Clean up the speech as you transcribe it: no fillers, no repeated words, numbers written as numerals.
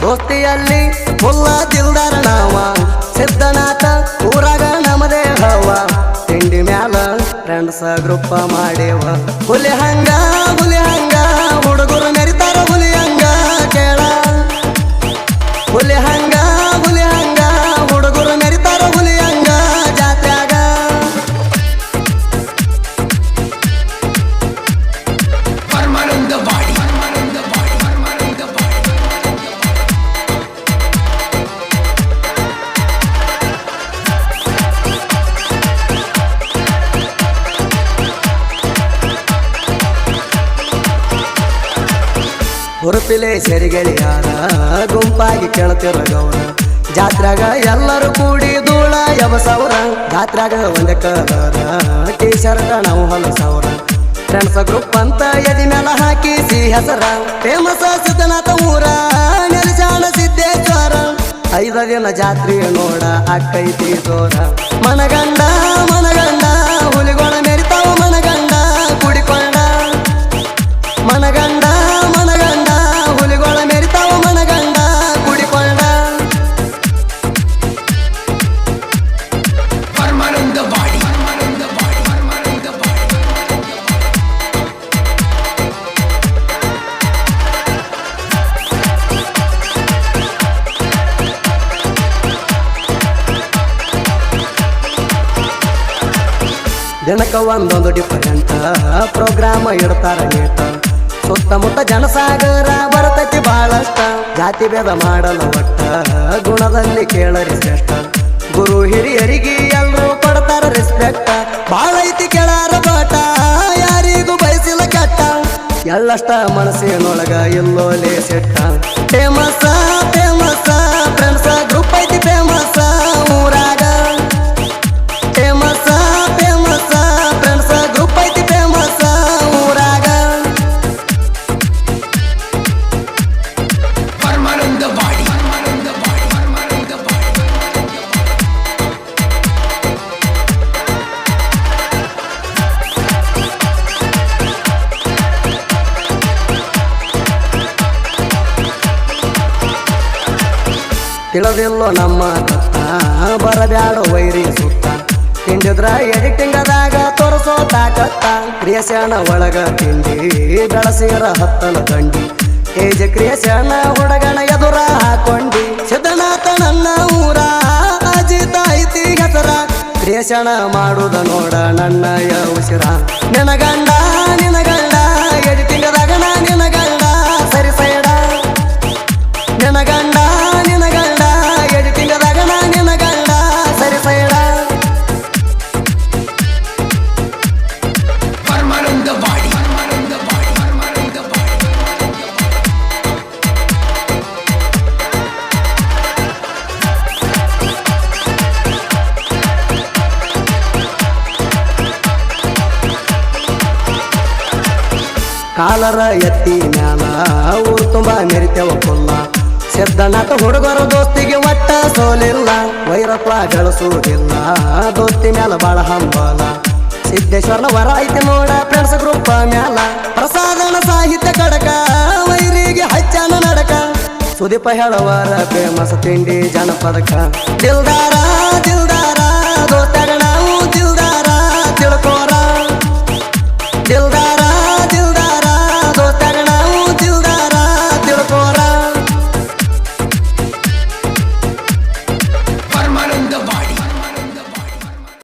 ದೋಸ್ತಿಯಲ್ಲಿ ಫುಲ್ಲ ದಿಲ್ದಾರ ನಾವ ಸಿದ್ಧನಾಥ ಊರಾಗ ನಮದೇ ಹವ ತಿಂಡಿ ಮ್ಯಾಲ ಫ್ರೆಂಡ್ಸ ಗ್ರೂಪ ಮಾಡೇವ ಹುಲಿ ಹಂಗ ಹುಡುಗರು ಮೆರಿತಾರ ಹುಲಿ ಹಂಗ ಕೇಳ ಹುಲಿ ಹಂಗ ಹುಡುಗರು ಮೆರಿತಾರ ಹುಲಿ ಹಂಗ ಜಾತ್ಯಾಗ ಹುರುಪಿಲೆ ಸೆರಿಗೆಳಿಯಾರ ಗುಂಪಾಗಿ ಕೇಳ್ತಿರ ಗೌರ ಜಾತ್ರಾಗ ಎಲ್ಲರೂ ಕೂಡಿ ಧೂಳ ಎಬಸವ್ರ ಜಾತ್ರಾಗ ಒಂದೇ ಕಲರ ಟೀ ಶರ್ಟ್ ನಾವು ಹೊಲಸವ್ರ ಫ್ರೆಂಡ್ಸ್ ಗ್ರೂಪ್ ಅಂತ ಎದಿ ಮೇಲೆ ಹಾಕಿ ಸಿ ಹೆಸರ ಫೇಮಸ್ ಸಿದ್ಧನಾಥ ಊರ ನೆಲಸಾಣ ಸಿದ್ದೇಶ್ವರ 5 ದಿನ ಜಾತ್ರೆ ನೋಡ ಅಕ್ಕೈತಿ ಜೋರ ಮನಗಂಡ ಹುಲಿಗೋಳ ಮೆರಿತಾವ ಮನಗಂಡ ಕುಡಿಕೊಂಡ ಮನಗಂಡ ಹುಲಿಗೋಳ ಮೆರಿತಾವ ಮನಗಂಡ ಕುಡಿಕೊಂಡ ದಿನಕ್ಕ ಒಂದೊಂದು ಡಿಫರೆಂಟ್ ಪ್ರೋಗ್ರಾಮ್ ಇಡ್ತಾರ ನೀಟ ಸುತ್ತಮುತ್ತ ಜನಸಾಗರ ಬರ್ತೈತಿ ಬಾಳಷ್ಟ ಜಾತಿ ಭೇದ ಮಾಡಲ್ಲ ಒಟ್ಟ ಗುಣದಲ್ಲಿ ಕೇಳರಿ ಶ್ರೇಷ್ಠ ಗುರು ಹಿರಿಯರಿಗೆ ಎಲ್ರೂ ಕೊಡ್ತಾರ ರೆಸ್ಪೆಕ್ಟ್ ಬಾಳ ಐತಿ ಕೆಳಾರ ಬಾಟ ಯಾರಿಗೂ ಬಯಸಿಲ್ಲ ಕೆಟ್ಟ ಎಳ್ಳಷ್ಟ ಮನಸ್ಸಿನೊಳಗ ಎಲ್ಲೋಲೆ ಸೆಟ್ಟ ಫೇಮಸ್ ಫ್ರೆಂಡ್ಸ್ ಗ್ರೂಪ್ ಐತಿ ಫೇಮಸ್ ಊರಾಗ ಫೇಮಸ್ ಫ್ರೆಂಡ್ಸ್ ಗ್ರೂಪ್ ಐತಿ ಫೇಮಸ್ ಊರಾಗ ತಿಳಿದಿಲ್ಲೋ ನಮ್ಮ ಕತ್ತ ಬರಬ್ಯಾಡ ವೈರಿ ಸುತ್ತ ತಿಂಡಿದ್ರ ಎಡಿಟಿಂಗದಾಗ ತೋರಿಸೋ ತಾಕತ್ತ ಕ್ರಿಯೇಷನ್ ಒಳಗ ತಿಂಡಿ ಬೆಳಸಿರ ಹತ್ತನ ದಂಡಿ ಏಜ್ ಕ್ರಿಯೇಷನ್ ಹುಡುಗನ ಎದುರ ಹಾಕೊಂಡಿ ಸಿದ್ಧನಾಥ ನನ್ನ ಊರ ಅಜಿತ ಐತಿ ಹೆಸರ ಕ್ರಿಯೇಷನ್ ಮಾಡುದ ನೋಡ ನನ್ನ ಉಸಿರ ನಿನಗಂಡ ಎಡಿಟಿಂಗದಾಗ ನಿನಗಂಡ ಸರಿ ಸೈಡ ನಿನಗಂಡ ಎಡಿಟಿಂಗದಾಗ ನಿನಗಂಡ ಸರಿ ಸೈಡ ಕಾಲರ ಎತ್ತಿ ಮ್ಯಾಲ ಊರು ತುಂಬ ಮೆರಿತೇವ ಕೊಲ್ಲ ಸಿದ್ಧನಾಥ ಹುಡುಗರು ದೋಸ್ತಿಗೆ ಒಟ್ಟ ಸೋಲಿಲ್ಲ ವೈರತ್ವ ಗಳಿಸುವುದಿಲ್ಲ ದೋಸ್ತಿ ಮ್ಯಾಲ ಬಾಳ ಹಂಬಲ ಸಿದ್ದೇಶ್ವರನ ವರ ಐತಿ ನೋಡ ಫ್ರೆಂಡ್ಸ್ ಗ್ರೂಪ್ ಮ್ಯಾಲ ಪ್ರಸಾದನ ಸಾಹಿತ್ಯ ಕಡಕ ವೈರಿಗೆ ಹಚ್ಚಾನ ನಡಕ ಸುದೀಪ ಹೇಳವರ ಫೇಮಸ್ ತಿಂಡಿ ಜನಪದಕ ದಿಲ್ದಾರ ದೋಸ್ತ